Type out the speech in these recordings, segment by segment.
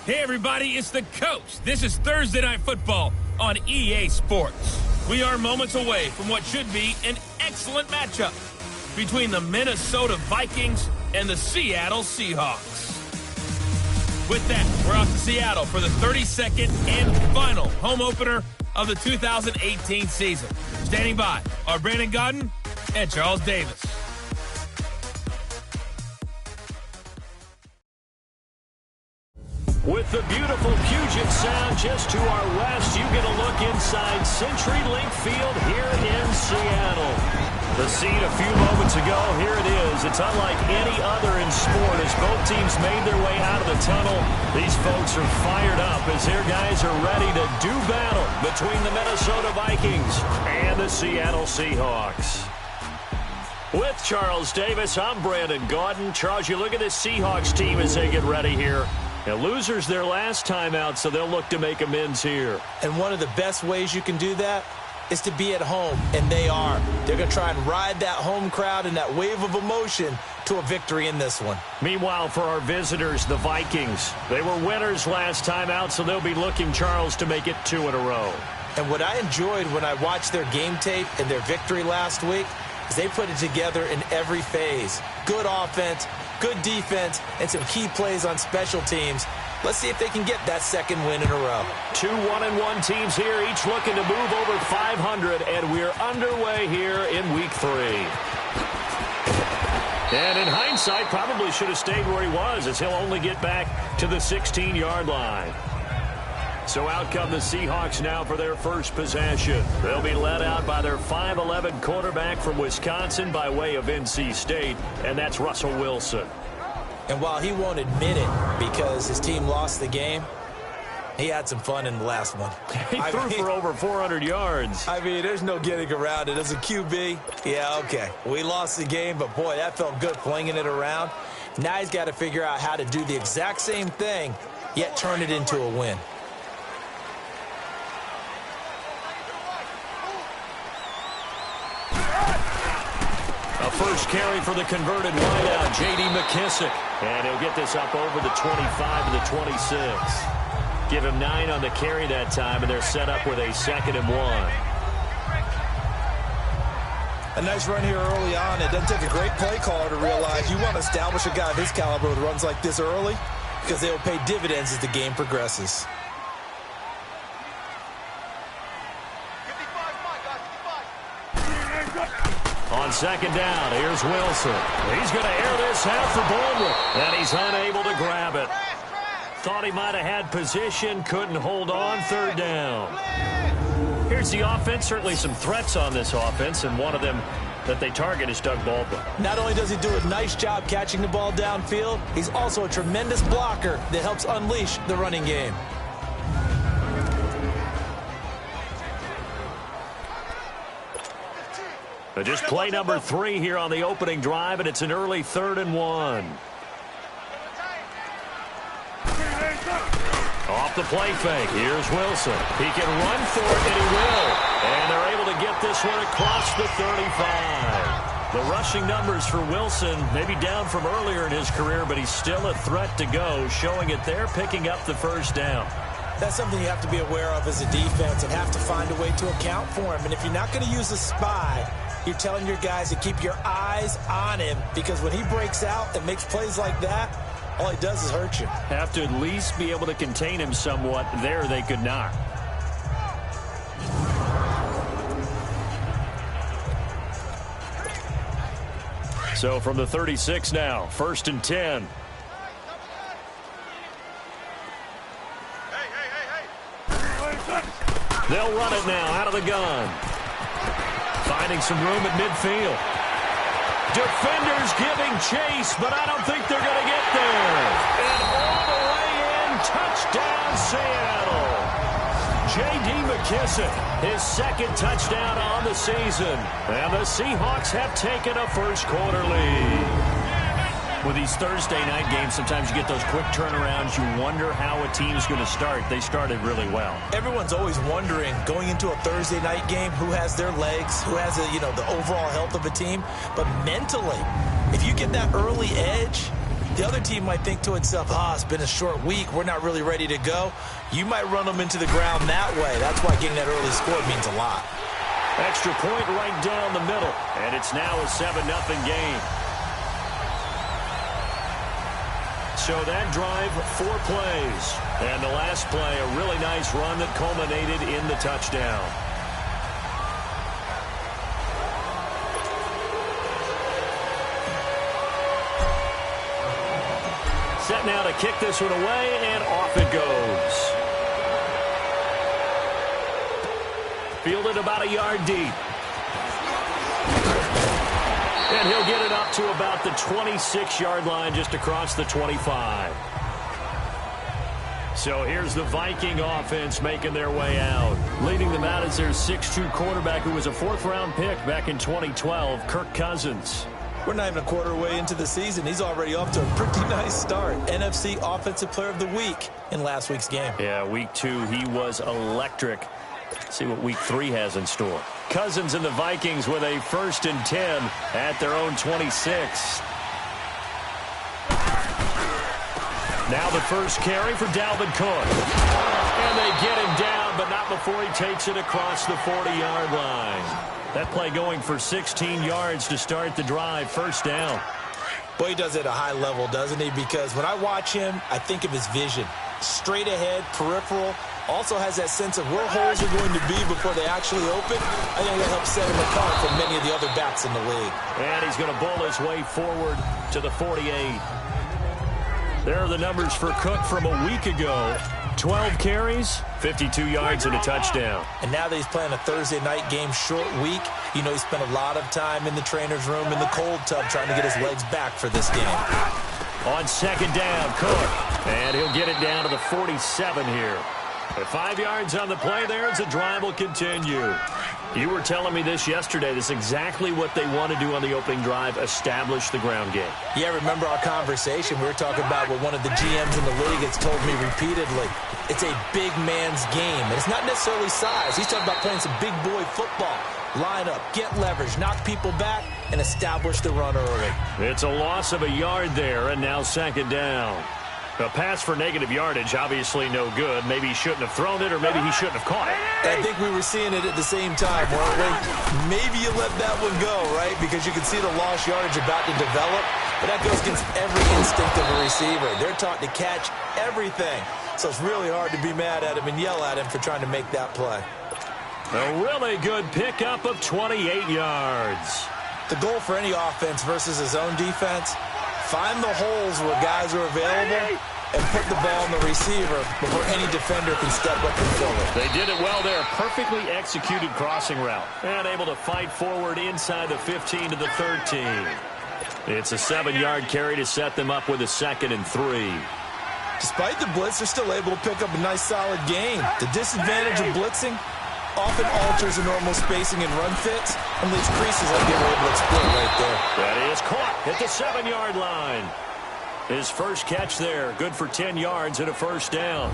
Hey, everybody, it's the Coach. This is Thursday Night Football on EA Sports. We are moments away from what should be an excellent matchup between the Minnesota Vikings and the Seattle Seahawks. With that, we're off to Seattle for the 32nd and final home opener of the 2018 season. Standing by are Brandon Godden and Charles Davis. With the beautiful Puget Sound just to our west, you get a look inside CenturyLink Field here in Seattle. The scene a few moments ago, here it is. It's unlike any other in sport as both teams made their way out of the tunnel. These folks are fired up as their guys are ready to do battle between the Minnesota Vikings and the Seattle Seahawks. With Charles Davis, I'm Brandon Gaudin. Charles, you look at this Seahawks team as they get ready here. Now, losers their last time out, so they'll look to make amends here. And one of the best ways you can do that is to be at home, and they are. They're going to try and ride that home crowd and that wave of emotion to a victory in this one. Meanwhile, for our visitors, the Vikings, they were winners last time out, so they'll be looking, Charles, to make it 2 in a row. And what I enjoyed when I watched their game tape and their victory last week is they put it together in every phase. Good offense, good defense, and some key plays on special teams. Let's see if they can get that second win in a row. 2 1-1 teams here, each looking to move over 500, and we're underway here in Week 3. And in hindsight, probably should have stayed where he was, as he'll only get back to the 16-yard line. So out come the Seahawks now for their first possession. They'll be led out by their 5'11 quarterback from Wisconsin by way of NC State, and that's Russell Wilson. And while he won't admit it because his team lost the game, he had some fun in the last one. He threw for over 400 yards. I mean, there's no getting around it. As a QB, yeah, okay. We lost the game, but boy, that felt good flinging it around. Now he's got to figure out how to do the exact same thing, yet turn it into a win. A first carry for the converted wideout, J.D. McKissick. And he'll get this up over the 25 to the 26. Give him 9 on the carry that time, and they're set up with a 2nd and 1. A nice run here early on. It doesn't take a great play caller to realize you want to establish a guy of his caliber with runs like this early because they will pay dividends as the game progresses. On 2nd down, here's Wilson. He's going to air this out for Baldwin, and he's unable to grab it. Thought he might have had position, couldn't hold on. 3rd down. Here's the offense. Certainly some threats on this offense, and one of them that they target is Doug Baldwin. Not only does he do a nice job catching the ball downfield, he's also a tremendous blocker that helps unleash the running game. Just play number 3 here on the opening drive, and it's an early 3rd and 1. Off the play fake, here's Wilson. He can run for it, and he will. And they're able to get this one across the 35. The rushing numbers for Wilson, maybe down from earlier in his career, but he's still a threat to go, showing it there, picking up the 1st down. That's something you have to be aware of as a defense and have to find a way to account for him. And if you're not going to use a spy, you're telling your guys to keep your eyes on him, because when he breaks out and makes plays like that, all he does is hurt you. Have to at least be able to contain him somewhat. There they could not. So from the 36 now, 1st and 10. They'll run it now out of the gun. Finding some room at midfield. Defenders giving chase, but I don't think they're going to get there. And all the way in, touchdown Seattle. J.D. McKissick, his 2nd touchdown on the season. And the Seahawks have taken a first-quarter lead. With these Thursday night games, sometimes you get those quick turnarounds. You wonder how a team's going to start. They started really well. Everyone's always wondering, going into a Thursday night game, who has their legs, who has the overall health of a team. But mentally, if you get that early edge, the other team might think to itself, it's been a short week, we're not really ready to go. You might run them into the ground that way. That's why getting that early score means a lot. Extra point right down the middle, and it's now a 7-0 game. So that drive, 4 plays. And the last play, a really nice run that culminated in the touchdown. set now to kick this one away, and off it goes. Fielded about a yard deep. And he'll get it up to about the 26-yard line, just across the 25. So here's the Viking offense making their way out. Leading them out is their 6'2 quarterback who was a fourth-round pick back in 2012, Kirk Cousins. We're not even a quarter way into the season. He's already off to a pretty nice start. NFC Offensive Player of the Week in last week's game. Yeah, week 2, he was electric. Let's see what week 3 has in store. Cousins and the Vikings with a 1st and 10 at their own 26. Now the first carry for Dalvin Cook. And they get him down, but not before he takes it across the 40-yard line. That play going for 16 yards to start the drive. 1st down. Boy, he does it at a high level, doesn't he? Because when I watch him, I think of his vision. Straight ahead, peripheral. Also has that sense of where holes are going to be before they actually open. I think that helps set him apart from many of the other backs in the league. And he's going to bowl his way forward to the 48. There are the numbers for Cook from a week ago. 12 carries, 52 yards, and a touchdown. And now that he's playing a Thursday night game, short week, you know he spent a lot of time in the trainer's room in the cold tub trying to get his legs back for this game. On 2nd down, Cook. And he'll get it down to the 47 here. At 5 yards on the play there as the drive will continue. You were telling me this yesterday. This is exactly what they want to do on the opening drive, establish the ground game. Yeah, remember our conversation? We were talking about what one of the GMs in the league has told me repeatedly. It's a big man's game, and it's not necessarily size. He's talking about playing some big boy football. Line up, get leverage, knock people back, and establish the run early. It's a loss of a yard there, and now 2nd down. A pass for negative yardage, obviously no good. Maybe he shouldn't have thrown it, or maybe he shouldn't have caught it. I think we were seeing it at the same time, weren't we? Maybe you let that one go, right? Because you can see the lost yardage about to develop. But that goes against every instinct of a receiver. They're taught to catch everything. So it's really hard to be mad at him and yell at him for trying to make that play. A really good pickup of 28 yards. The goal for any offense versus his own defense, find the holes where guys are available and put the ball in the receiver before any defender can step up and fill it. They did it well there. Perfectly executed crossing route. And able to fight forward inside the 15 to the 13. It's a 7-yard carry to set them up with a 2nd and 3. Despite the blitz, they're still able to pick up a nice solid gain. The disadvantage of blitzing often alters the normal spacing and run fits and leaves creases like they were able to exploit right there. That is caught at the 7-yard line. His first catch there, good for 10 yards and a 1st down.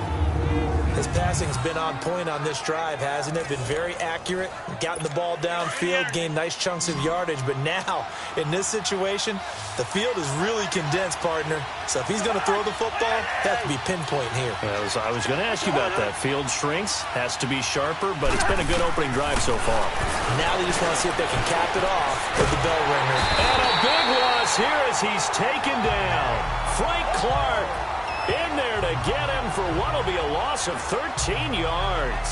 His passing's been on point on this drive, hasn't it? Been very accurate, gotten the ball downfield, gained nice chunks of yardage. But now, in this situation, the field is really condensed, partner. So if he's going to throw the football, that has to be pinpoint here. I was going to ask you about that. Field shrinks, has to be sharper, but it's been a good opening drive so far. Now they just want to see if they can cap it off with the bell ringer. And a big loss here as he's taken down. Frank Clark in there to get him for what will be a loss of 13 yards.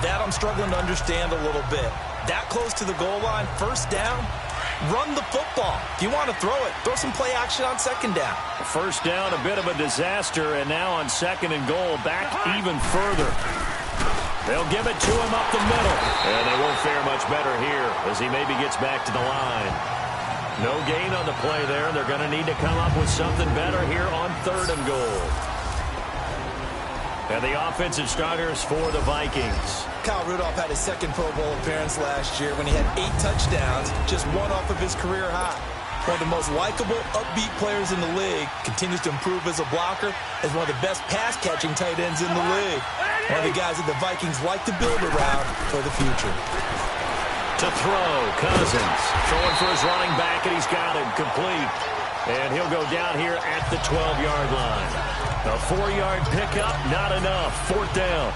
That I'm struggling to understand a little bit. That close to the goal line, 1st down, run the football. If you want to throw it, throw some play action on 2nd down. 1st down, a bit of a disaster, and now on 2nd and goal, back even further. They'll give it to him up the middle, and they won't fare much better here as he maybe gets back to the line. No gain on the play there. They're going to need to come up with something better here on 3rd and goal. And the offensive starters for the Vikings. Kyle Rudolph had his 2nd Pro Bowl appearance last year when he had 8 touchdowns, just 1 off of his career high. One of the most likable, upbeat players in the league. Continues to improve as a blocker. Is one of the best pass-catching tight ends in the league. One of the guys that the Vikings like to build around for the future. To throw, Cousins. Throwing for his running back, and he's got him complete. And he'll go down here at the 12-yard line. A 4-yard pickup, not enough. 4th down.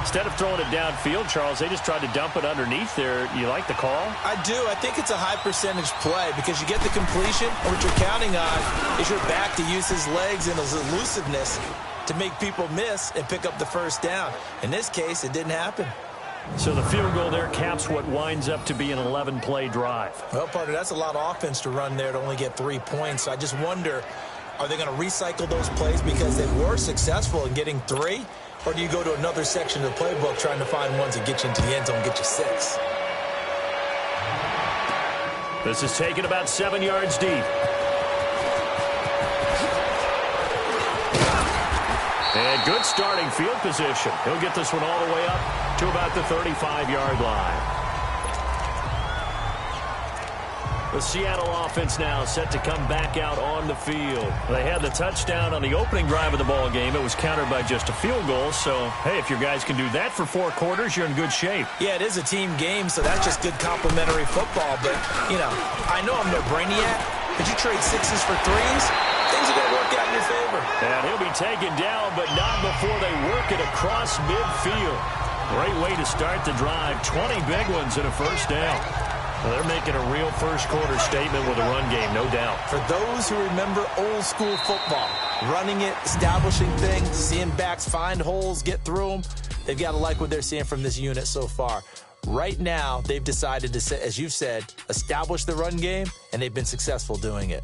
Instead of throwing it downfield, Charles, they just tried to dump it underneath there. You like the call? I do. I think it's a high-percentage play because you get the completion, and what you're counting on is your back to use his legs and his elusiveness to make people miss and pick up the 1st down. In this case, it didn't happen. So the field goal there caps what winds up to be an 11-play drive. Well, partner, that's a lot of offense to run there to only get 3 points. I just wonder, Are they going to recycle those plays because they were successful in getting 3? Or do you go to another section of the playbook trying to find ones that get you into the end zone and get you 6? This is taken about 7 yards deep. And good starting field position. He'll get this one all the way up to about the 35-yard line. The Seattle offense now set to come back out on the field. They had the touchdown on the opening drive of the ball game. It was countered by just a field goal. So, hey, if your guys can do that for 4 quarters, you're in good shape. Yeah, it is a team game, so that's just good complimentary football. But, you know, I know I'm no brainiac, but you trade 6s for 3s, things are going to work out in your favor. And he'll be taken down, but not before they work it across midfield. Great way to start the drive. 20 big ones and a first down. Well, they're making a real first-quarter statement with a run game, no doubt. For those who remember old-school football, running it, establishing things, seeing backs find holes, get through them, they've got to like what they're seeing from this unit so far. Right now, they've decided to, as you've said, establish the run game, and they've been successful doing it.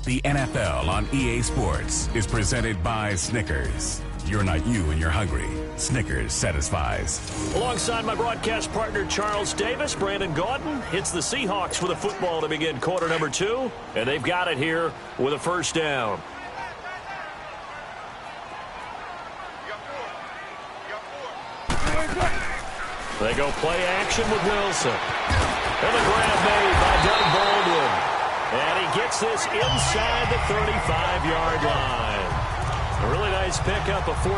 The NFL on EA Sports is presented by Snickers. You're not you and you're hungry. Snickers satisfies. Alongside my broadcast partner, Charles Davis, Brandon Gaudin hits the Seahawks with a football to begin quarter number 2, and they've got it here with a first down. They go play action with Wilson. And a grab made by Doug Baldwin. And he gets this inside the 35-yard line. A really nice pickup of 14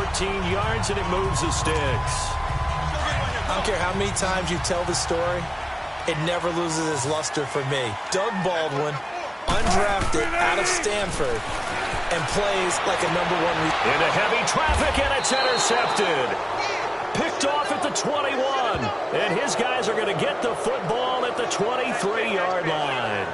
yards, and it moves the sticks. I don't care how many times you tell the story, it never loses its luster for me. Doug Baldwin, undrafted out of Stanford, and plays like a #1 Into heavy traffic, and it's intercepted. Picked off at the 21, and his guys are going to get the football at the 23-yard line.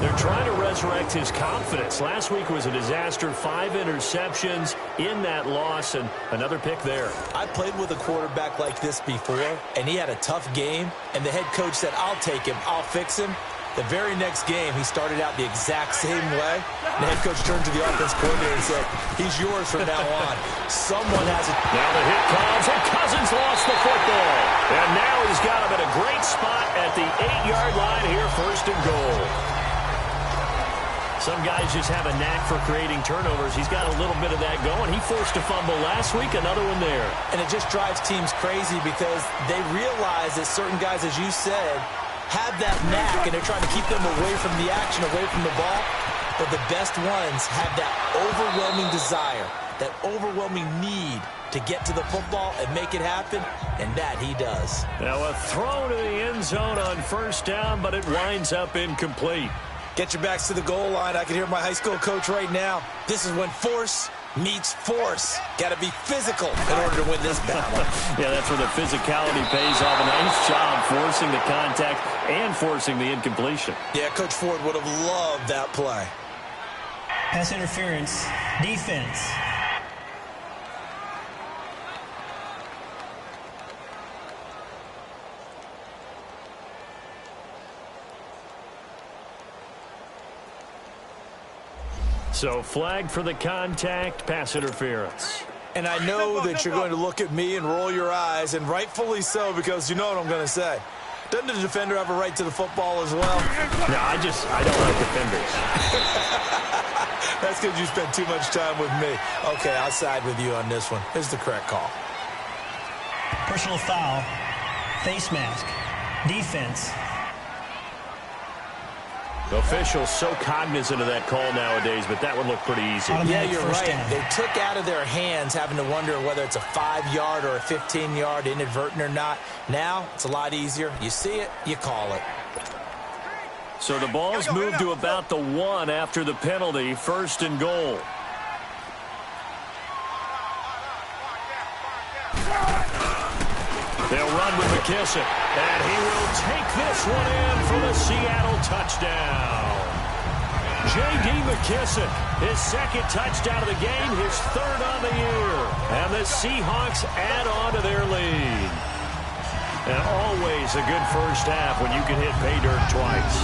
They're trying to resurrect his confidence. Last week was a disaster. 5 interceptions in that loss, and another pick there. I played with a quarterback like this before, and he had a tough game, and the head coach said, I'll take him, I'll fix him. The very next game, he started out the exact same way. The head coach turned to the offense coordinator and said, he's yours from now on. Someone has it. Now the hit comes, and Cousins lost the football. And now he's got him at a great spot at the 8-yard line here, first and goal. Some guys just have a knack for creating turnovers. He's got a little bit of that going. He forced a fumble last week, another one there. And it just drives teams crazy because they realize that certain guys, as you said, have that knack, and they're trying to keep them away from the action, away from the ball. But the best ones have that overwhelming desire, that overwhelming need to get to the football and make it happen, and that he does. Now a throw to the end zone on first down, but it winds up incomplete. Get your backs to the goal line. I can hear my high school coach right now. This is when force meets force. Got to be physical in order to win this battle. Yeah, that's where the physicality pays off. A nice job forcing the contact and forcing the incompletion. Yeah, Coach Ford would have loved that play. Pass interference, defense. So flag for the contact, pass interference. And I know that you're going to look at me and roll your eyes, and rightfully so, because you know what I'm going to say. Doesn't the defender have a right to the football as well? No, I don't like defenders. That's because you spent too much time with me. Okay, I'll side with you on this one. Here's the correct call. Personal foul, face mask, defense. Officials so cognizant of that call nowadays, but that would look pretty easy. Yeah, you're right. They took out of their hands having to wonder whether it's a 5-yard or a 15-yard, inadvertent or not. Now, it's a lot easier. You see it, you call it. So the ball's moved to about the 1 after the penalty, first and goal. They'll run with McKissick, and he will take this one in for the Seattle touchdown. J.D. McKissick, his second touchdown of the game, his third on the year. And the Seahawks add on to their lead. And always a good first half when you can hit pay dirt twice.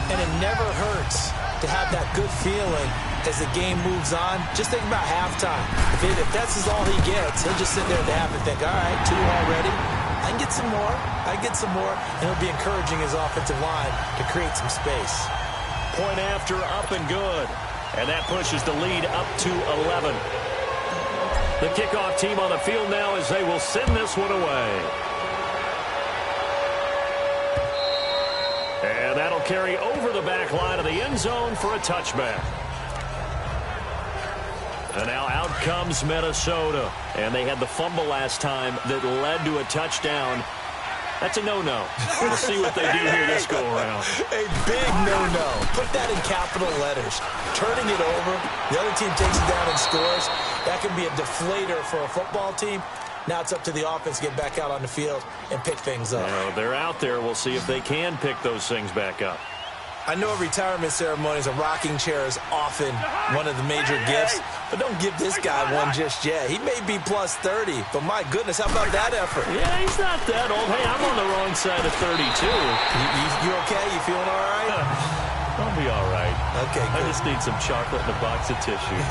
And it never hurts to have that good feeling as the game moves on. Just think about halftime. If that's all he gets, he'll just sit there at the half and think, all right, 2 already. I can get some more. And it'll be encouraging his offensive line to create some space. Point after, up and good. And that pushes the lead up to 11. The kickoff team on the field now as they will send this one away. And that'll carry over the back line of the end zone for a touchback. And now out comes Minnesota. And they had the fumble last time that led to a touchdown. That's a no-no. We'll see what they do here this go-around. A big no-no. Put that in capital letters. Turning it over, the other team takes it down and scores. That can be a deflator for a football team. Now it's up to the offense to get back out on the field and pick things up. Now, they're out there. We'll see if they can pick those things back up. I know retirement ceremonies, a rocking chair is often one of the major gifts, but don't give this guy one just yet. He may be plus 30, but my goodness, how about that effort? Yeah, he's not that old. Hey, I'm on the wrong side of 32. You okay? You feeling all right? I'll be all right. Okay, good. I just need some chocolate and a box of tissues.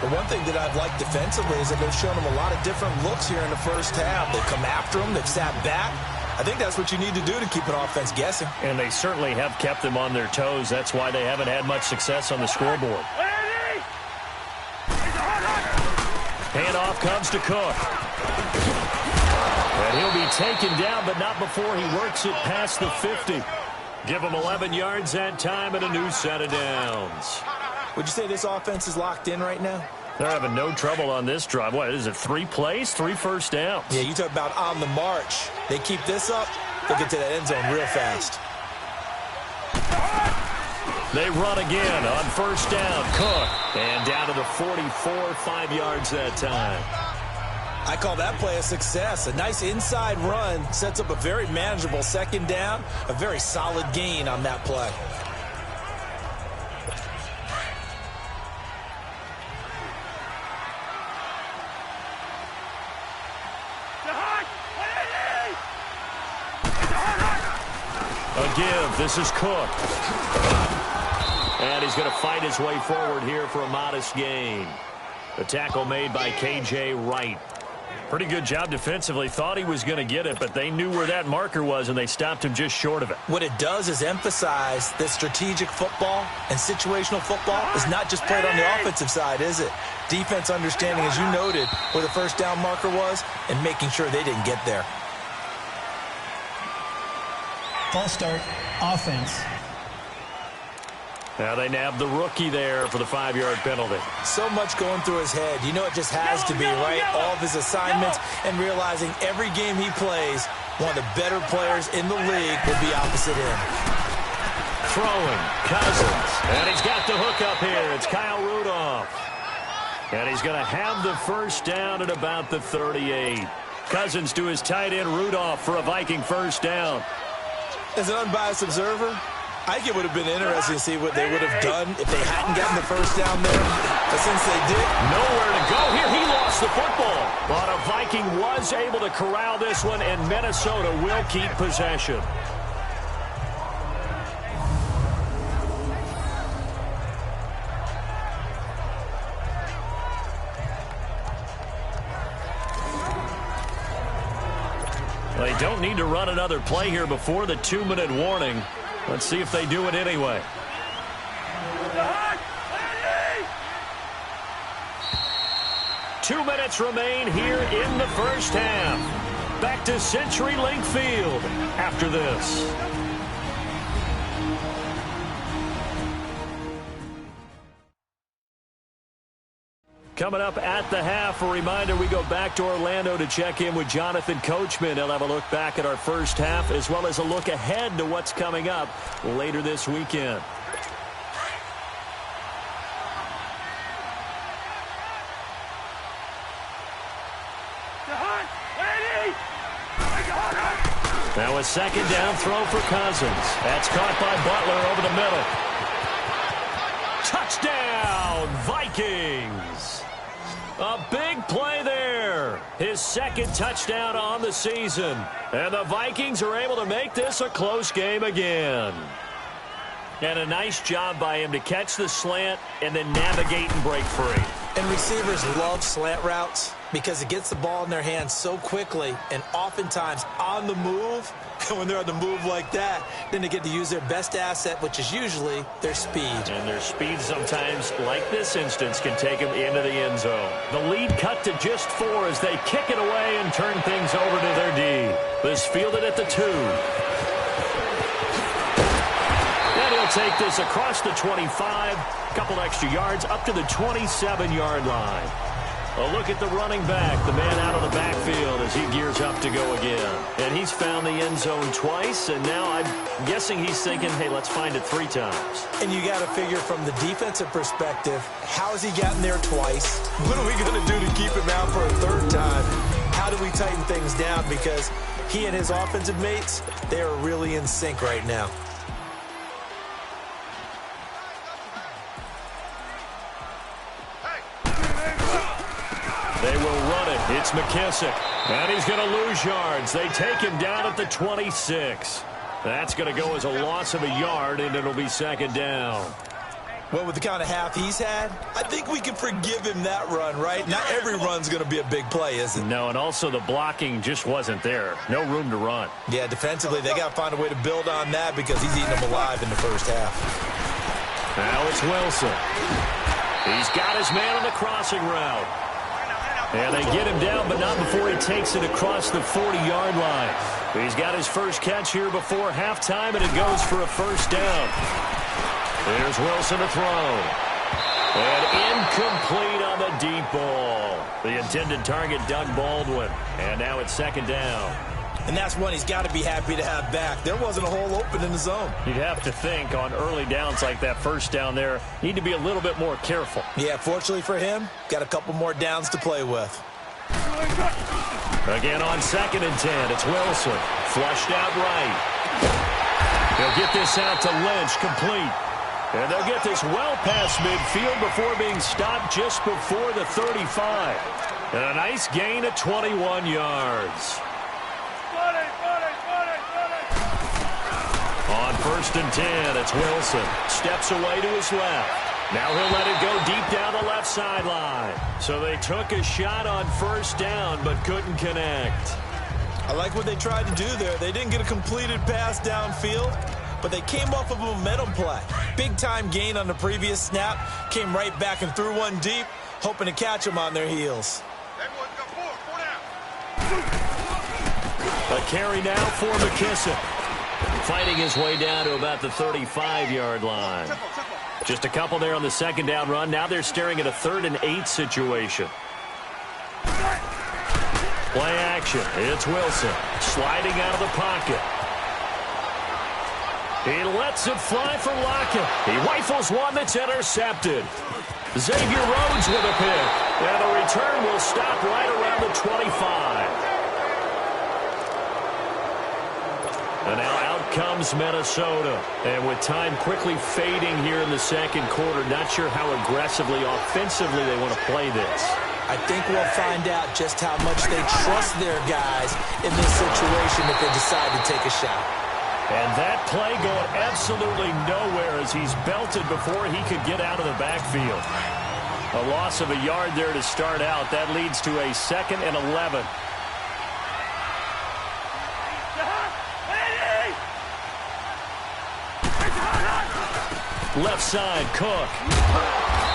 The one thing that I've liked defensively is that they've shown him a lot of different looks here in the first half. They've come after him. They've sat back. I think that's what you need to do to keep an offense guessing. And they certainly have kept them on their toes. That's why they haven't had much success on the scoreboard. Handoff comes to Cook. And he'll be taken down, but not before he works it past the 50. Give him 11 yards that time and a new set of downs. Would you say this offense is locked in right now? They're having no trouble on this drive. What is it, 3 plays, 3 first downs? Yeah, you talk about on the march. They keep this up, they'll get to that end zone real fast. They run again on first down. Cook. And down to the 44, 5 yards that time. I call that play a success. A nice inside run sets up a very manageable second down. A very solid gain on that play. A give. This is Cook. And he's going to fight his way forward here for a modest gain. The tackle made by K.J. Wright. Pretty good job defensively. Thought he was going to get it, but they knew where that marker was, and they stopped him just short of it. What it does is emphasize that strategic football and situational football is not just played on the offensive side, is it? Defense understanding, as you noted, where the first down marker was and making sure they didn't get there. False start, offense. Now they nab the rookie there for the 5-yard penalty. So much going through his head. You know it just has to be, right? All of his assignments and realizing every game he plays, one of the better players in the league will be opposite him. Throwing, Cousins. And he's got the hook up here. It's Kyle Rudolph. And he's going to have the first down at about the 38. Cousins to his tight end Rudolph for a Viking first down. As an unbiased observer, I think it would have been interesting to see what they would have done if they hadn't gotten the first down there. But since they did, nowhere to go here. He lost the football. But a Viking was able to corral this one, and Minnesota will keep possession. They don't need to run another play here before the 2-minute warning. Let's see if they do it anyway. 2 minutes remain here in the first half. Back to CenturyLink Field after this. Coming up at the half, a reminder, we go back to Orlando to check in with Jonathan Coachman. He'll have a look back at our first half as well as a look ahead to what's coming up later this weekend. Now a second down throw for Cousins. That's caught by Butler over the middle. Touchdown, Vikings! A big play there. his second touchdown on the season. And the Vikings are able to make this a close game again. And a nice job by him to catch the slant and then navigate and break free. And receivers love slant routes because it gets the ball in their hands so quickly and oftentimes on the move. And when they're on the move like that, then they get to use their best asset, which is usually their speed. And their speed sometimes, like this instance, can take them into the end zone. The lead cut to just 4 as they kick it away and turn things over to their D. This fielded at the 2. And he'll take this across the 25, couple extra yards up to the 27-yard line. A look at the running back, the man out of the backfield as he gears up to go again. And he's found the end zone twice, and now I'm guessing he's thinking, hey, let's find it 3 times. And you got to figure from the defensive perspective, how has he gotten there twice? What are we going to do to keep him out for a 3rd time? How do we tighten things down? Because he and his offensive mates, they are really in sync right now. They will run it. It's McKissick. And he's going to lose yards. They take him down at the 26. That's going to go as a loss of a yard, and it'll be 2nd down. Well, with the kind of half he's had, I think we can forgive him that run, right? Not every run's going to be a big play, is it? No, and also the blocking just wasn't there. No room to run. Yeah, defensively, they got to find a way to build on that because he's eating them alive in the first half. Now it's Wilson. He's got his man on the crossing route. And they get him down, but not before he takes it across the 40-yard line. He's got his first catch here before halftime, and it goes for a 1st down. There's Wilson to throw. And incomplete on the deep ball. The intended target, Doug Baldwin. And now it's 2nd down. And that's one he's got to be happy to have back. There wasn't a hole open in the zone. You'd have to think on early downs like that 1st down there, need to be a little bit more careful. Yeah, fortunately for him, got a couple more downs to play with. Again on 2nd and 10, it's Wilson. Flushed out right. He'll get this out to Lynch, complete. And they'll get this well past midfield before being stopped just before the 35. And a nice gain of 21 yards. On 1st and 10, it's Wilson. Steps away to his left. Now he'll let it go deep down the left sideline. So they took a shot on 1st down, but couldn't connect. I like what they tried to do there. They didn't get a completed pass downfield, but they came off of a momentum play. Big-time gain on the previous snap. Came right back and threw one deep, hoping to catch them on their heels. A carry now for McKissick. Fighting his way down to about the 35-yard line. Just a couple there on the 2nd down run. Now they're staring at a 3rd and 8 situation. Play action. It's Wilson sliding out of the pocket. He lets it fly for Lockett. He rifles one that's intercepted. Xavier Rhodes with a pick. And the return will stop right around the 25. And now out comes Minnesota. And with time quickly fading here in the 2nd quarter, not sure how aggressively, offensively they want to play this. I think we'll find out just how much they trust their guys in this situation if they decide to take a shot. And that play going absolutely nowhere as he's belted before he could get out of the backfield. A loss of a yard there to start out. That leads to a 2nd and 11. Left side, Cook.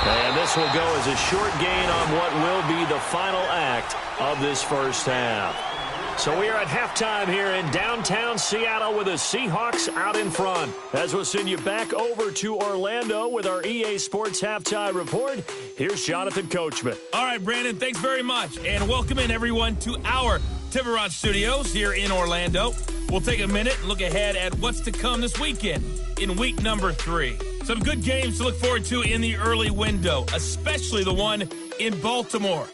And this will go as a short gain on what will be the final act of this 1st half. So we are at halftime here in downtown Seattle with the Seahawks out in front. As we'll send you back over to Orlando with our EA Sports Halftime Report, here's Jonathan Coachman. All right, Brandon, thanks very much. And welcome in, everyone, to our Tiburon Studios here in Orlando. We'll take a minute and look ahead at what's to come this weekend in week number 3. Some good games to look forward to in the early window, especially the one in Baltimore.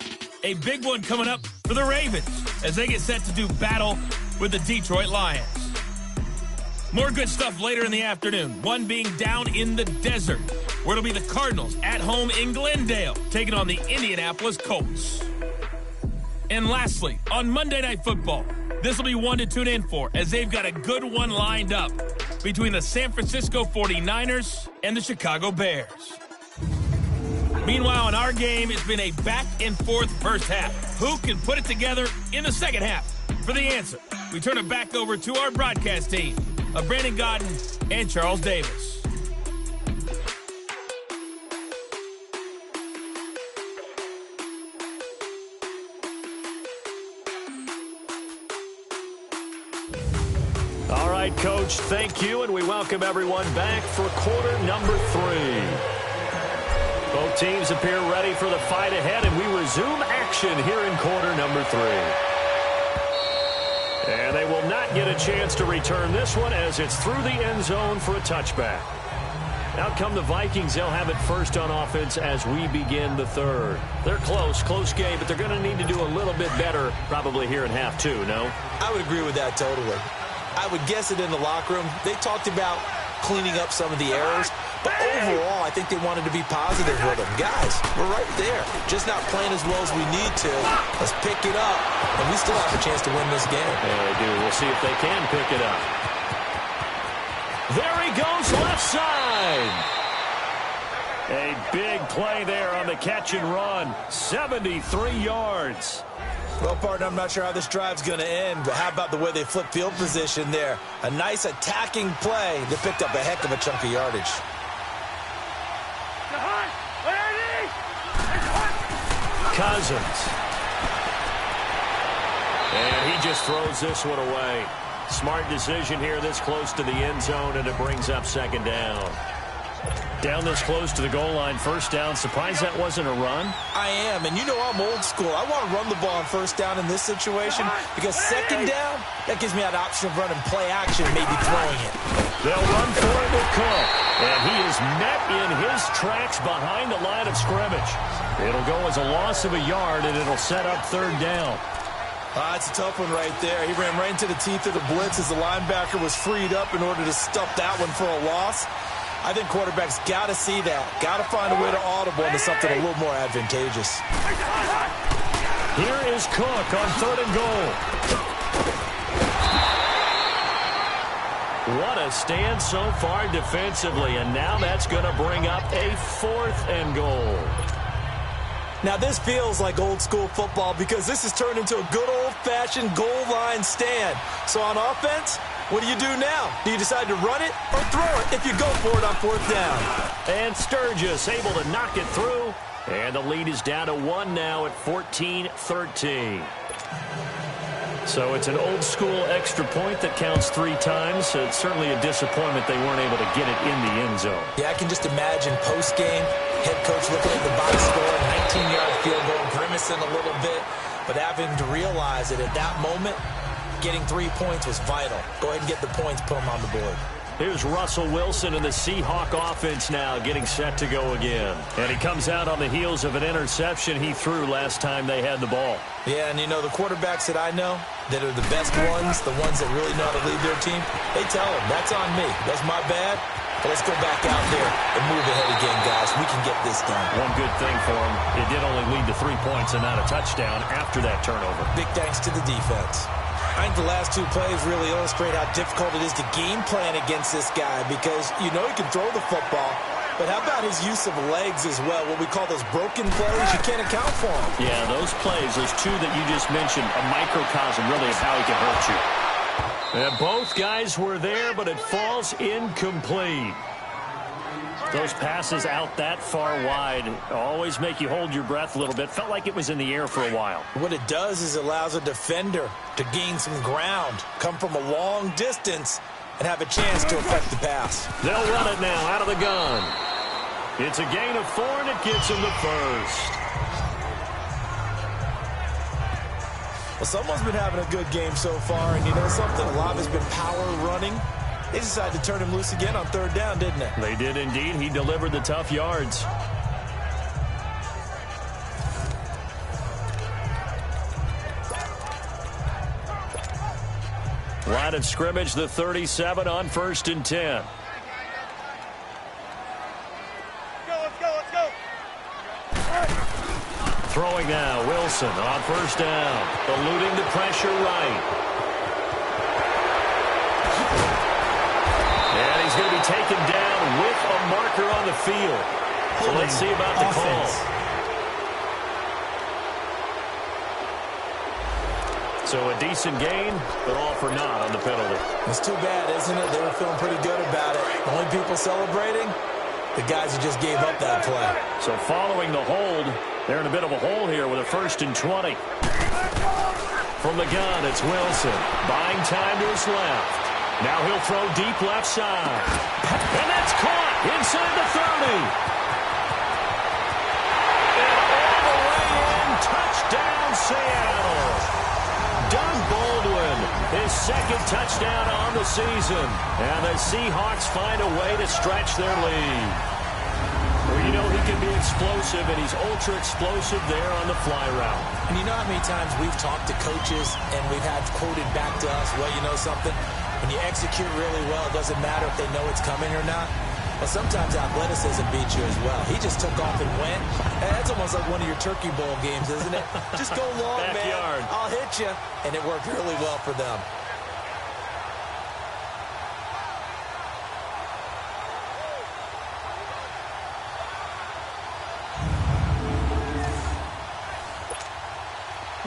A big one coming up for the Ravens as they get set to do battle with the Detroit Lions. More good stuff later in the afternoon, one being down in the desert, where it'll be the Cardinals at home in Glendale, taking on the Indianapolis Colts. And lastly, on Monday Night Football, this will be one to tune in for, as they've got a good one lined up between the San Francisco 49ers and the Chicago Bears. Meanwhile, in our game, it's been a back-and-forth first half. Who can put it together in the second half? For the answer, we turn it back over to our broadcast team of Brandon Godden and Charles Davis. All right, Coach, thank you, and we welcome everyone back for quarter number 3. Both teams appear ready for the fight ahead, and we resume action here in quarter number 3. And they will not get a chance to return this one as it's through the end zone for a touchback. Out come the Vikings. They'll have it first on offense as we begin the third. They're close game, but they're going to need to do a little bit better probably here in half 2, no? I would agree with that totally. I would guess it in the locker room. They talked about cleaning up some of the errors, but overall, I think they wanted to be positive with them. Guys, we're right there. Just not playing as well as we need to. Let's pick it up, and we still have a chance to win this game. Yeah, they do. We'll see if they can pick it up. There he goes, left side. A big play there on the catch and run. 73 yards. Well, partner, I'm not sure how this drive's going to end, but how about the way they flip field position there? A nice attacking play. They picked up a heck of a chunk of yardage. Cousins. And he just throws this one away. Smart decision here this close to the end zone, and it brings up second down. Down this close to the goal line, first down. Surprised that wasn't a run? I am, and you know I'm old school. I want to run the ball on first down in this situation because second down, that gives me that option of running play action, maybe throwing it. They'll run for it with Cook, and he is met in his tracks behind the line of scrimmage. It'll go as a loss of a yard, and it'll set up third down. It's a tough one right there. He ran right into the teeth of the blitz as the linebacker was freed up in order to stuff that one for a loss. I think quarterbacks got to see that. Got to find a way to audible into something a little more advantageous. Here is Cook on third and goal. What a stand so far defensively, and now that's going to bring up a fourth and goal. Now, this feels like old-school football because this has turned into a good old-fashioned goal line stand. So on offense, what do you do now? Do you decide to run it or throw it if you go for it on fourth down? And Sturgis able to knock it through. And the lead is down to 1 now at 14-13. So it's an old-school extra point that counts 3 times. So it's certainly a disappointment they weren't able to get it in the end zone. Yeah, I can just imagine post-game, head coach looking at the box score, 19-yard field goal, grimacing a little bit, but having to realize that at that moment, getting 3 points was vital. Go ahead and get the points, put them on the board. Here's Russell Wilson and the Seahawk offense now getting set to go again. And he comes out on the heels of an interception he threw last time they had the ball. Yeah, and you know, the quarterbacks that I know that are the best ones, the ones that really know how to lead their team, they tell them, that's on me. That's my bad. But let's go back out there and move ahead again, guys. We can get this done. One good thing for him, it did only lead to 3 points and not a touchdown after that turnover. Big thanks to the defense. I think the last 2 plays really illustrate how difficult it is to game plan against this guy because you know he can throw the football, but how about his use of legs as well? What we call those broken plays, you can't account for them. Yeah, those plays, those 2 that you just mentioned, a microcosm really of how he can hurt you. And both guys were there, but it falls incomplete. Those passes out that far wide always make you hold your breath a little bit. Felt like it was in the air for a while. What it does is it allows a defender to gain some ground, come from a long distance, and have a chance to affect the pass. They'll run it now out of the gun. It's a gain of 4, and it gets him the first. Well, someone's been having a good game so far, and you know something? A lot has been power running. They decided to turn him loose again on third down, didn't they? They did indeed. He delivered the tough yards. Line of scrimmage, the 37 on 1st and 10. Throwing now, Wilson on first down. Eluding the pressure right. And he's going to be taken down with a marker on the field. So let's see about the call. So a decent gain, but all for naught on the penalty. It's too bad, isn't it? They were feeling pretty good about it. The only people celebrating, the guys who just gave up that play. So following the hold, they're in a bit of a hole here with a 1st and 20. From the gun, it's Wilson. Buying time to his left. Now he'll throw deep left side. And that's caught inside the 30. And all the way in, touchdown Seattle. Doug Baldwin, his 2nd touchdown on the season. And the Seahawks find a way to stretch their lead. Well, you know he can be explosive, and he's ultra-explosive there on the fly route. And you know how many times we've talked to coaches and we've had quoted back to us, well, you know something? When you execute really well, it doesn't matter if they know it's coming or not. But sometimes athleticism beats you as well. He just took off and went. That's almost like one of your Turkey Bowl games, isn't it? Just go long, Backyard. man. I'll hit you. And it worked really well for them.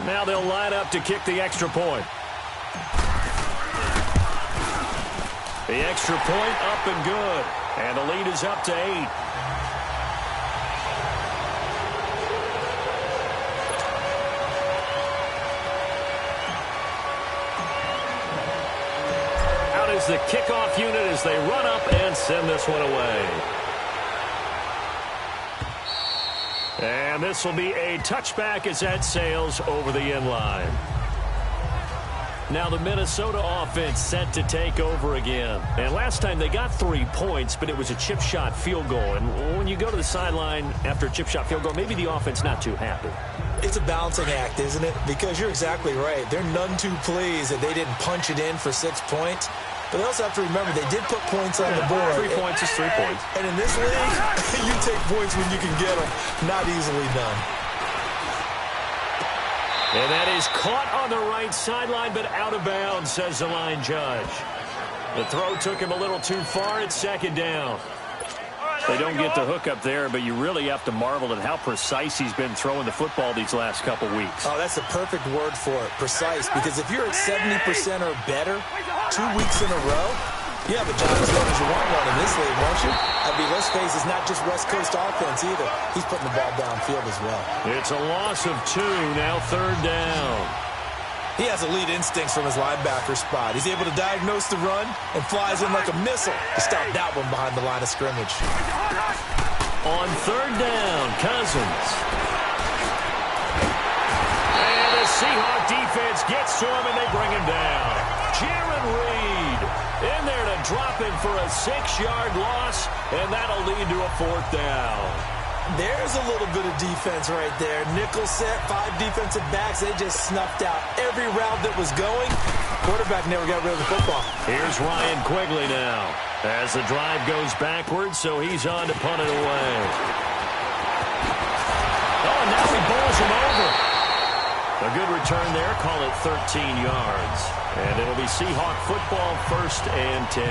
Now they'll line up to kick the extra point. The extra point up and good. And the lead is up to 8. Out is the kickoff unit as they run up and send this one away. And this will be a touchback as that sails over the end line. Now the Minnesota offense set to take over again. And last time they got 3 points, but it was a chip shot field goal. And when you go to the sideline after a chip shot field goal, maybe the offense not too happy. It's a balancing act, isn't it? Because you're exactly right. They're none too pleased that they didn't punch it in for 6 points. But they also have to remember they did put points on the board. 3 points is 3 points. And in this league, you take points when you can get them. Not easily done. And that is caught on the right sideline, but out of bounds, says the line judge. The throw took him a little too far. It's 2nd down. They don't get the hook up there, but you really have to marvel at how precise he's been throwing the football these last couple weeks. Oh, that's the perfect word for it, precise. Because if you're at 70% or better 2 weeks in a row, you have a job as long as you want one in this league, won't you? I mean, let's face it, it's not just West Coast offense either. He's putting the ball downfield as well. It's a loss of 2, now 3rd down. He has elite instincts from his linebacker spot. He's able to diagnose the run and flies in like a missile to stop that one behind the line of scrimmage. On 3rd down, Cousins. And the Seahawk defense gets to him, and they bring him down. Jaron Reed in there to drop him for a 6-yard loss, and that'll lead to a 4th down. There's a little bit of defense right there. Nickel set, 5 defensive backs. They just snuffed out every route that was going. Quarterback never got rid of the football. Here's Ryan Quigley now as the drive goes backwards, so he's on to punt it away. Oh, and now he bowls him over. A good return there. Call it 13 yards. And it'll be Seahawk football, 1st and 10.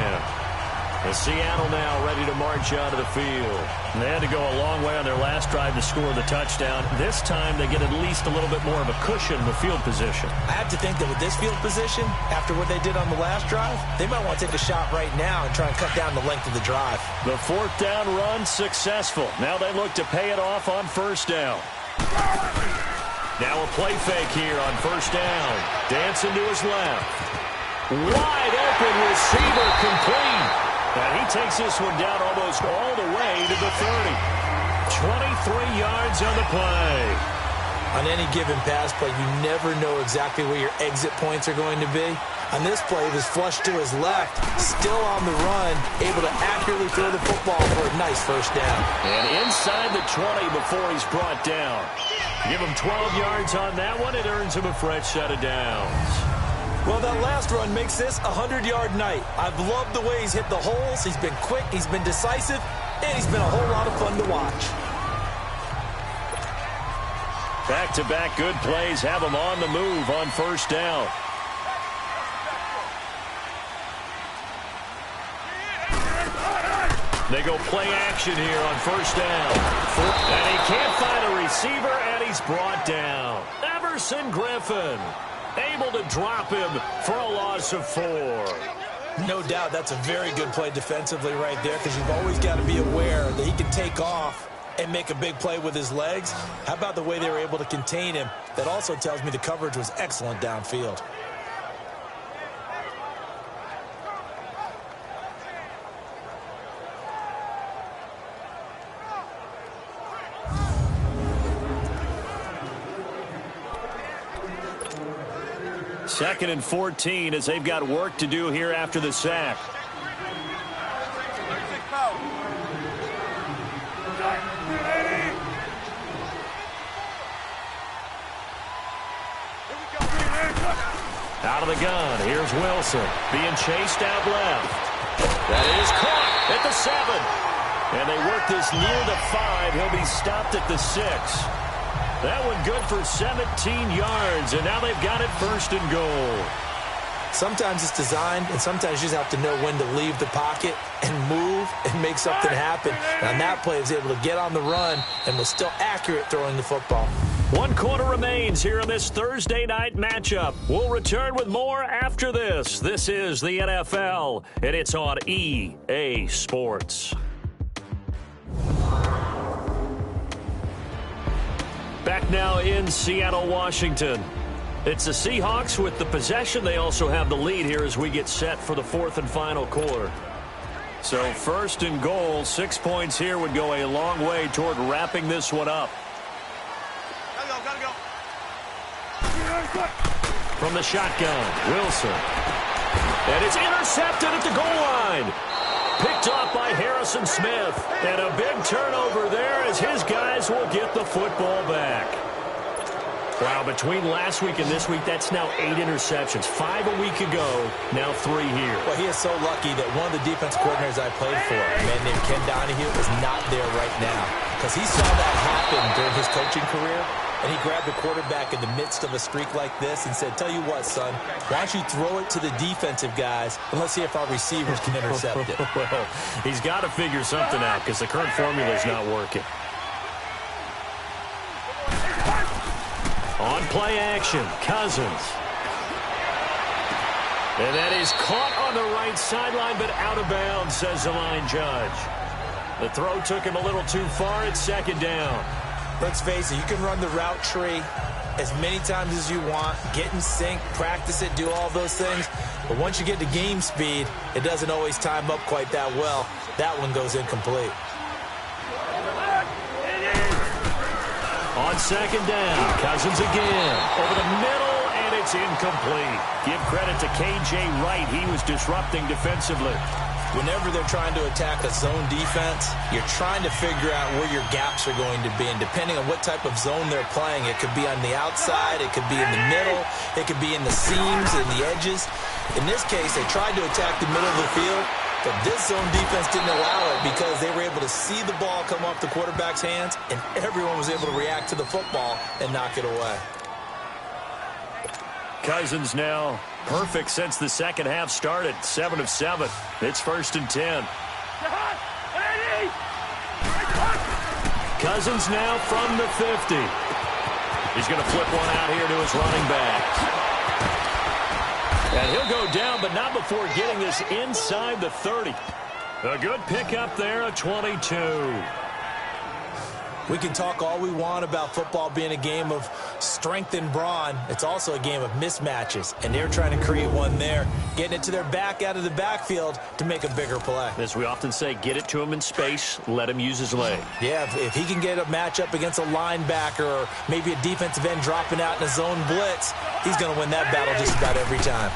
And Seattle now ready to march out of the field. And they had to go a long way on their last drive to score the touchdown. This time they get at least a little bit more of a cushion in the field position. I have to think that with this field position, after what they did on the last drive, they might want to take a shot right now and try and cut down the length of the drive. The 4th down run successful. Now they look to pay it off on 1st down. Now a play fake here on 1st down. Dancing to his left. Wide open receiver complete. And he takes this one down almost all the way to the 30. 23 yards on the play. On any given pass play, you never know exactly where your exit points are going to be. On this play, he was flushed to his left, still on the run, able to accurately throw the football for a nice 1st down. And inside the 20 before he's brought down. Give him 12 yards on that one. It earns him a fresh set of downs. Well, that last run makes this a 100-yard night. I've loved the way he's hit the holes. He's been quick, he's been decisive, and he's been a whole lot of fun to watch. Back-to-back good plays have them on the move on first down. They go play action here on first down. And he can't find a receiver, and he's brought down. Everson Griffin able to drop him for a loss of 4. No doubt that's a very good play defensively right there, because you've always got to be aware that he can take off and make a big play with his legs. How about the way they were able to contain him? That also tells me the coverage was excellent downfield. Second and 14 as they've got work to do here after the sack. Out of the gun, here's Wilson, being chased out left. That is caught at the 7. And they work this near the 5. He'll be stopped at the 6. That one good for 17 yards, and now they've got it first and goal. Sometimes it's designed, and sometimes you just have to know when to leave the pocket and move and make something happen. And on that play, he was able to get on the run and was still accurate throwing the football. 1 quarter remains here in this Thursday night matchup. We'll return with more after this. This is the NFL, and it's on EA Sports. Back now in Seattle, Washington. It's the Seahawks with the possession. They also have the lead here as we get set for the 4th and final quarter. So first and goal, 6 points here would go a long way toward wrapping this one up. Gotta go. From the shotgun, Wilson. And it's intercepted at the goal line. Picked off by Harrison Smith. And a big turnover there as his guys will get the football back. Wow, between last week and this week, that's now 8 interceptions. 5 a week ago, now 3 here. Well, he is so lucky that one of the defense coordinators I played for, a man named Ken Donahue, is not there right now. Because he saw that happen during his coaching career, and he grabbed the quarterback in the midst of a streak like this and said, tell you what, son, why don't you throw it to the defensive guys, and let's see if our receivers can intercept it. Well, he's got to figure something out because the current formula is not working. On play action, Cousins. And that is caught on the right sideline, but out of bounds, says the line judge. The throw took him a little too far. It's second down. Let's face it, you can run the route tree as many times as you want, get in sync, practice it, do all those things. But once you get to game speed, it doesn't always time up quite that well. That one goes incomplete. On second down, Cousins again. Over the middle, and it's incomplete. Give credit to K.J. Wright. He was disrupting defensively. Whenever they're trying to attack a zone defense, you're trying to figure out where your gaps are going to be. And depending on what type of zone they're playing, it could be on the outside, it could be in the middle, it could be in the seams and the edges. In this case, they tried to attack the middle of the field, but this zone defense didn't allow it because they were able to see the ball come off the quarterback's hands, and everyone was able to react to the football and knock it away. Cousins now perfect since the second half started. 7 of 7. It's first and 10. Cousins now from the 50. He's going to flip one out here to his running back. And he'll go down, but not before getting this inside the 30. A good pickup there, a 22. We can talk all we want about football being a game of strength and brawn. It's also a game of mismatches, and they're trying to create one there, getting it to their back out of the backfield to make a bigger play. As we often say, get it to him in space, let him use his leg. Yeah, if he can get a matchup against a linebacker or maybe a defensive end dropping out in a zone blitz, he's going to win that battle just about every time.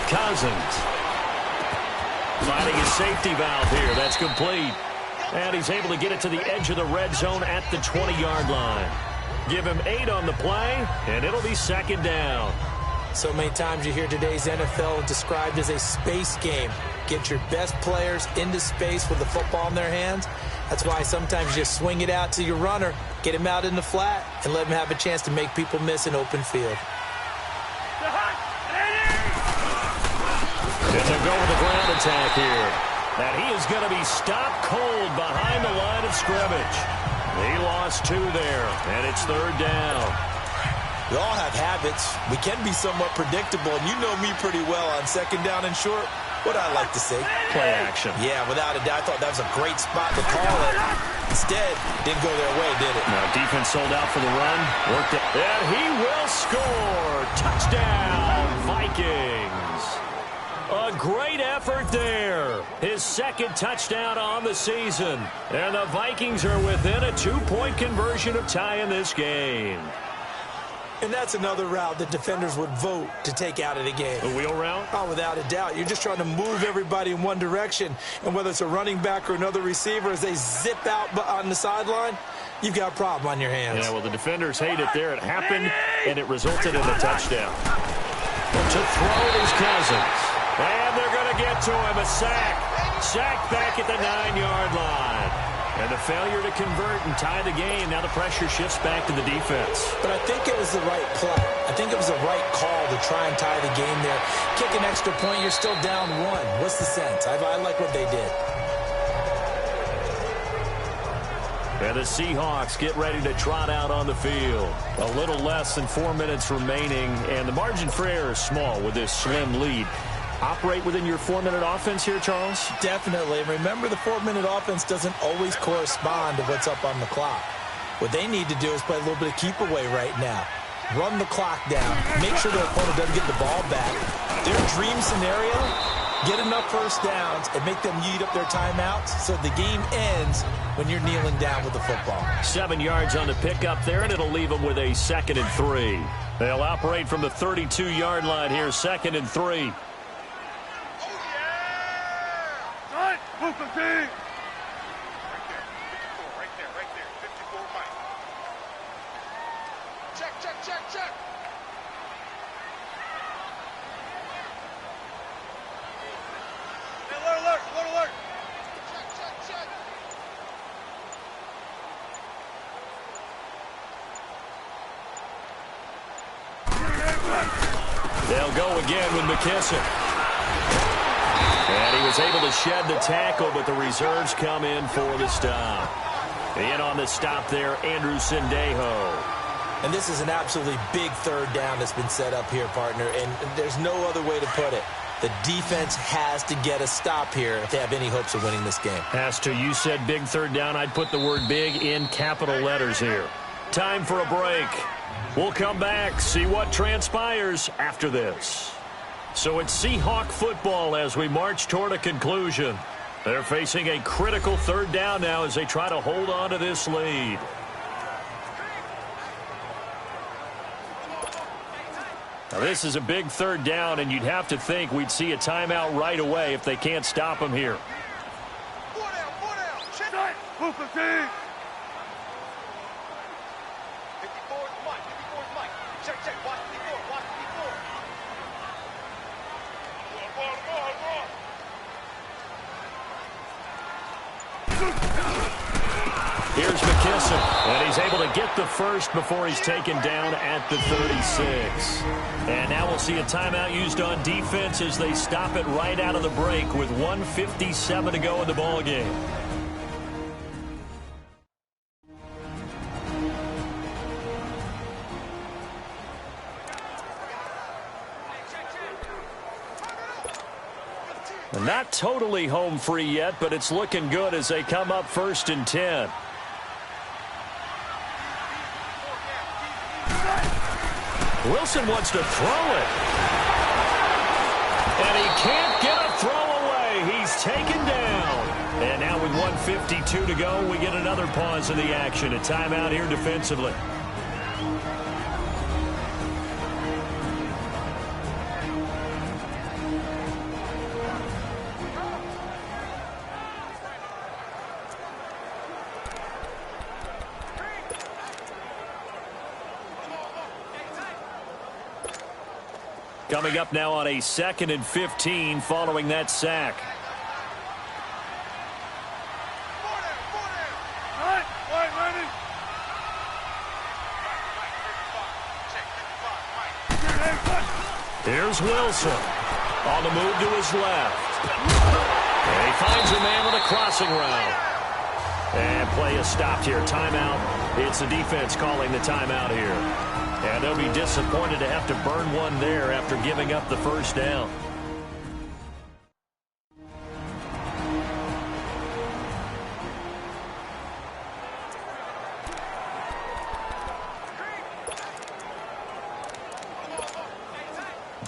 Cousins finding his safety valve here. That's complete. And he's able to get it to the edge of the red zone at the 20-yard line. Give him 8 on the play, and it'll be second down. So many times you hear today's NFL described as a space game. Get your best players into space with the football in their hands. That's why sometimes you just swing it out to your runner, get him out in the flat, and let him have a chance to make people miss an open field. And they'll go with the ground attack here. And he is going to be stopped cold behind the line of scrimmage. He lost 2 there, and it's 3rd down. We all have habits. We can be somewhat predictable, and you know me pretty well on 2nd down and short. What I like to say? Play action. Yeah, without a doubt. I thought that was a great spot to call it. Instead, didn't go their way, did it? Now, defense sold out for the run. Worked it. And he will score. Touchdown, Vikings. A great effort there. His 2nd touchdown on the season. And the Vikings are within a 2-point conversion of tying this game. And that's another route that defenders would vote to take out of the game. A wheel route? Oh, without a doubt. You're just trying to move everybody in one direction. And whether it's a running back or another receiver, as they zip out on the sideline, you've got a problem on your hands. Yeah, well, the defenders hate it there. It happened, and it resulted in a touchdown. To throw his Cousins. And they're going to get to him. A sack. Sack back at the 9-yard line. And a failure to convert and tie the game. Now the pressure shifts back to the defense. But I think it was the right play. I think it was the right call to try and tie the game there. Kick an extra point, you're still down 1. What's the sense? I like what they did. And the Seahawks get ready to trot out on the field. A little less than 4 minutes remaining, and the margin for error is small with this slim lead. Operate within your 4-minute offense here, Charles? Definitely. And remember, the 4-minute offense doesn't always correspond to what's up on the clock. What they need to do is play a little bit of keep away right now. Run the clock down. Make sure their opponent doesn't get the ball back. Their dream scenario, get enough first downs and make them eat up their timeouts so the game ends when you're kneeling down with the football. 7 yards on the pickup there, and it'll leave them with a 2nd and 3. They'll operate from the 32-yard line here, 2nd and 3. Right there. 54 Mike. Check. Alert. Check. They'll go again with McKissick. And he was able to shed the tackle, but the reserves come in for the stop. In on the stop there, Andrew Sendejo. And this is an absolutely big 3rd down that's been set up here, partner, and there's no other way to put it. The defense has to get a stop here if they have any hopes of winning this game. Has to. You said big 3rd down. I'd put the word big in capital letters here. Time for a break. We'll come back, see what transpires after this. So it's Seahawk football as we march toward a conclusion. They're facing a critical 3rd down now as they try to hold on to this lead. Now this is a big 3rd down, and you'd have to think we'd see a timeout right away if they can't stop them here. 4 down. Check. Hooper team. 54 is Mike. Check. Watch 54. Here's McKissick, and he's able to get the first before he's taken down at the 36. And now we'll see a timeout used on defense as they stop it right out of the break with 1:57 to go in the ballgame. Not totally home free yet, but it's looking good as they come up 1st and 10. Wilson wants to throw it. And he can't get a throw away. He's taken down. And now with 1:52 to go, we get another pause in the action. A timeout here defensively. Coming up now on a 2nd and 15 following that sack. Here's Wilson on the move to his left. And he finds a man with a crossing route. And play is stopped here. Timeout. It's the defense calling the timeout here. And they'll be disappointed to have to burn one there after giving up the first down.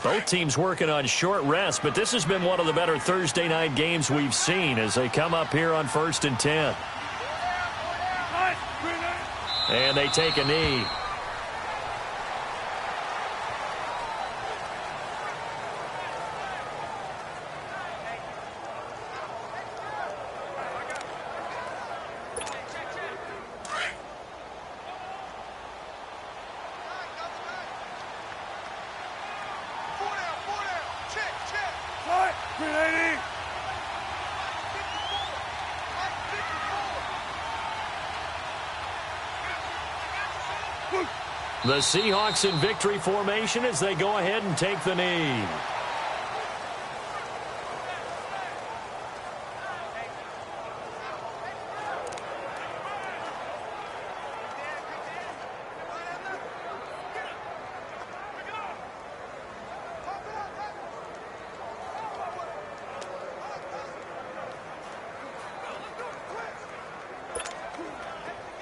Both teams working on short rest, but this has been one of the better Thursday night games we've seen as they come up here on 1st and 10. And they take a knee. The Seahawks in victory formation as they go ahead and take the knee.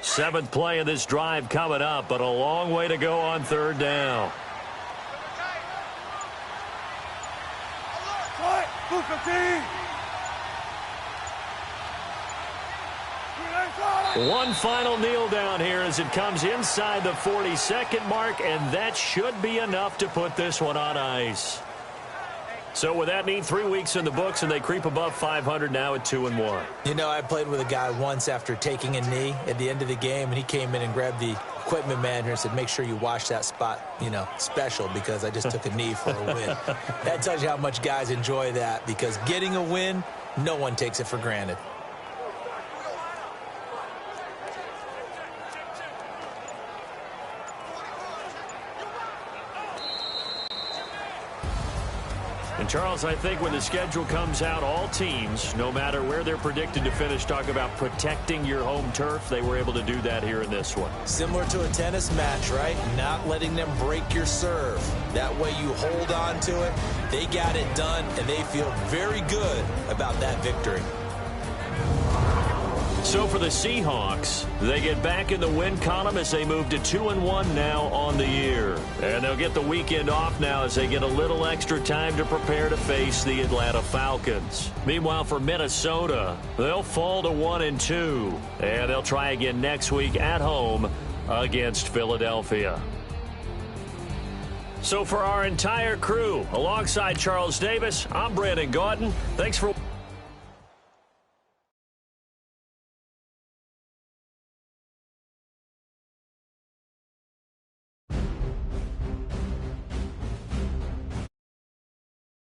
Seventh play of this drive coming up, but a long way to go on 3rd down. One final kneel down here as it comes inside the 42nd mark, and that should be enough to put this one on ice. So with that neat 3 weeks in the books, and they creep above 500 now at 2-1. You know, I played with a guy once after taking a knee at the end of the game, and he came in and grabbed the equipment manager and said, make sure you wash that spot, you know, special, because I just took a knee for a win. That tells you how much guys enjoy that, because getting a win, no one takes it for granted. And Charles, I think when the schedule comes out, all teams, no matter where they're predicted to finish, talk about protecting your home turf. They were able to do that here in this one. Similar to a tennis match, right? Not letting them break your serve. That way you hold on to it. They got it done, and they feel very good about that victory. So for the Seahawks, they get back in the win column as they move to 2-1 now on the year. And they'll get the weekend off now as they get a little extra time to prepare to face the Atlanta Falcons. Meanwhile, for Minnesota, they'll fall to 1-2. And they'll try again next week at home against Philadelphia. So for our entire crew, alongside Charles Davis, I'm Brandon Gaudin. Thanks for